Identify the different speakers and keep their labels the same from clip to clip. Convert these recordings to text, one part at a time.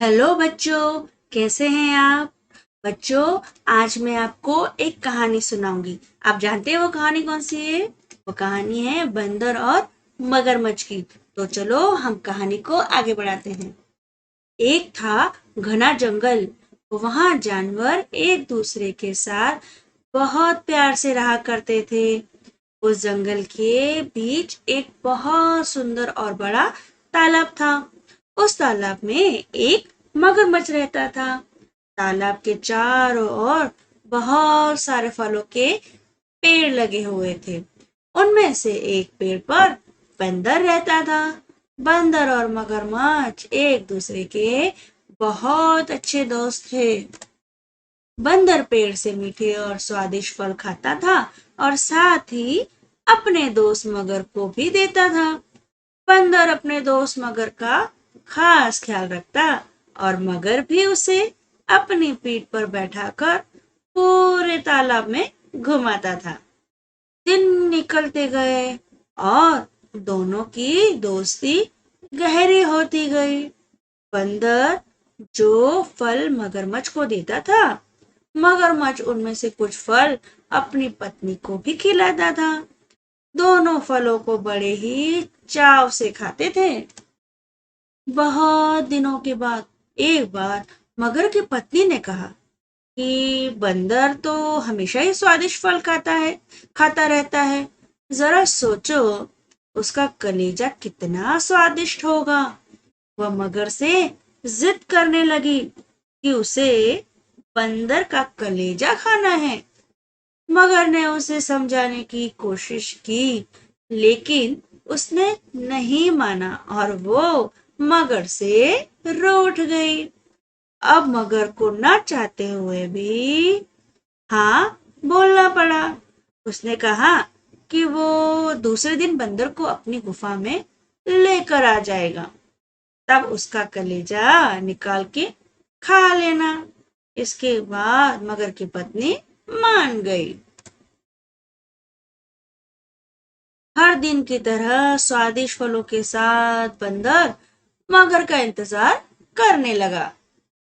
Speaker 1: Hello बच्चों, कैसे हैं आप? बच्चों, आज मैं आपको एक कहानी सुनाऊंगी। आप जानते हैं वो कहानी कौन सी है? वो कहानी है बंदर और मगरमच्छ की। तो चलो हम कहानी को आगे बढ़ाते हैं। एक था घना जंगल। वहां जानवर एक दूसरे के साथ बहुत प्यार से रहा करते थे। उस जंगल के बीच एक बहुत सुंदर और बड़ा तालाब था। उस तालाब में एक मगरमच्छ रहता था। तालाब के चारों ओर बहुत सारे फलों के पेड़ लगे हुए थे। उनमें से एक पेड़ पर बंदर रहता था। बंदर और मगरमच्छ एक दूसरे के बहुत अच्छे दोस्त थे। बंदर पेड़ से मीठे और स्वादिष्ट फल खाता था और साथ ही अपने दोस्त मगर को भी देता था। बंदर अपने दोस्त मगर का खास ख्याल रखता और मगर भी उसे अपनी पीठ पर बैठाकर पूरे तालाब में घुमाता था। दिन निकलते गए और दोनों की दोस्ती गहरी होती गई। बंदर जो फल मगरमच्छ को देता था, मगरमच्छ उनमें से कुछ फल अपनी पत्नी को भी खिलाता था। दोनों फलों को बड़े ही चाव से खाते थे। बहुत दिनों के बाद एक बार मगर की पत्नी ने कहा कि बंदर तो हमेशा ही स्वादिष्ट फल खाता रहता है। जरा सोचो, उसका कलेजा कितना स्वादिष्ट होगा। वह मगर से जिद करने लगी कि उसे बंदर का कलेजा खाना है। मगर ने उसे समझाने की कोशिश की, लेकिन उसने नहीं माना और वो मगर से रूठ गई। अब मगर को ना चाहते हुए भी हाँ बोलना पड़ा। उसने कहा कि वो दूसरे दिन बंदर को अपनी गुफा में लेकर आ जाएगा, तब उसका कलेजा निकाल के खा लेना। इसके बाद मगर की पत्नी मान गई। हर दिन की तरह स्वादिष्ट फलों के साथ बंदर मगर का इंतजार करने लगा।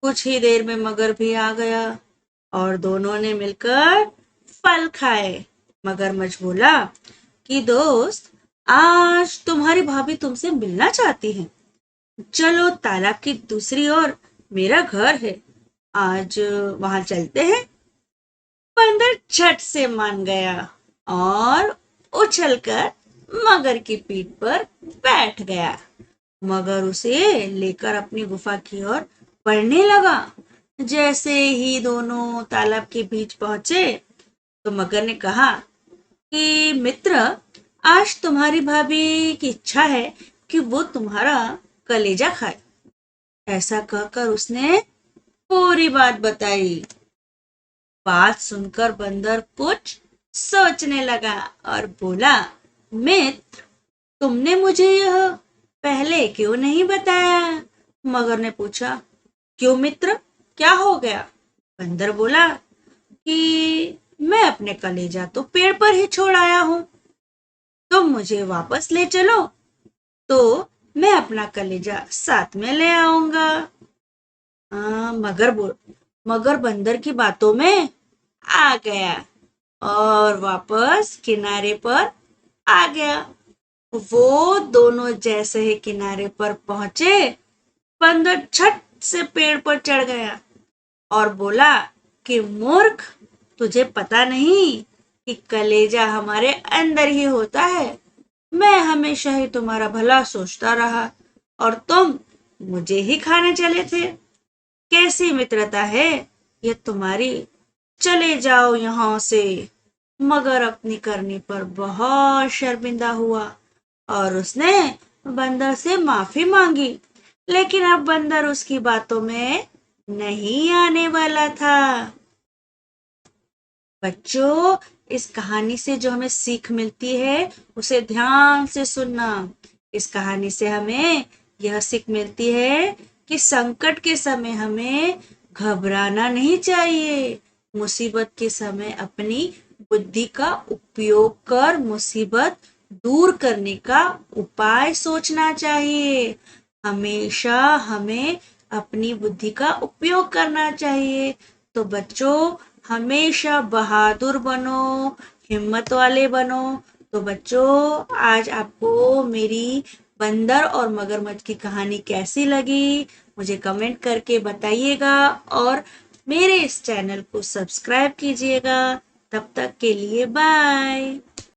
Speaker 1: कुछ ही देर में मगर भी आ गया और दोनों ने मिलकर फल खाए। मगरमच्छ बोला कि दोस्त, आज तुम्हारी भाभी तुमसे मिलना चाहती है। चलो, तालाब की दूसरी ओर मेरा घर है, आज वहां चलते हैं। बंदर झट से मान गया और उछलकर मगर की पीठ पर बैठ गया। मगर उसे लेकर अपनी गुफा की ओर बढ़ने लगा। जैसे ही दोनों तालाब के बीच पहुंचे तो मगर ने कहा कि मित्र, आज तुम्हारी भाभी की इच्छा है कि वो तुम्हारा कलेजा खाए। ऐसा कहकर उसने पूरी बात बताई। बात सुनकर बंदर कुछ सोचने लगा और बोला, मित्र, तुमने मुझे यह पहले क्यों नहीं बताया? मगर ने पूछा, क्यों मित्र, क्या हो गया? बंदर बोला कि मैं अपने कलेजा तो पेड़ पर ही छोड़ आया हूं। तुम मुझे वापस ले चलो तो मैं अपना कलेजा साथ में ले आऊंगा। मगर बंदर की बातों में आ गया और वापस किनारे पर आ गया। वो दोनों जैसे ही किनारे पर पहुंचे, बंदर झट से पेड़ पर चढ़ गया और बोला कि मूर्ख, तुझे पता नहीं कि कलेजा हमारे अंदर ही होता है। मैं हमेशा ही तुम्हारा भला सोचता रहा और तुम मुझे ही खाने चले थे। कैसी मित्रता है ये तुम्हारी, चले जाओ यहां से। मगर अपनी करनी पर बहुत शर्मिंदा हुआ और उसने बंदर से माफी मांगी, लेकिन अब बंदर उसकी बातों में नहीं आने वाला था। बच्चों, इस कहानी से जो हमें सीख मिलती है उसे ध्यान से सुनना। इस कहानी से हमें यह सीख मिलती है कि संकट के समय हमें घबराना नहीं चाहिए। मुसीबत के समय अपनी बुद्धि का उपयोग कर मुसीबत दूर करने का उपाय सोचना चाहिए। हमेशा हमें अपनी बुद्धि का उपयोग करना चाहिए। तो बच्चों, हमेशा बहादुर बनो, हिम्मत वाले बनो। तो बच्चों, आज आपको मेरी बंदर और मगरमच्छ की कहानी कैसी लगी, मुझे कमेंट करके बताइएगा और मेरे इस चैनल को सब्सक्राइब कीजिएगा। तब तक के लिए बाय।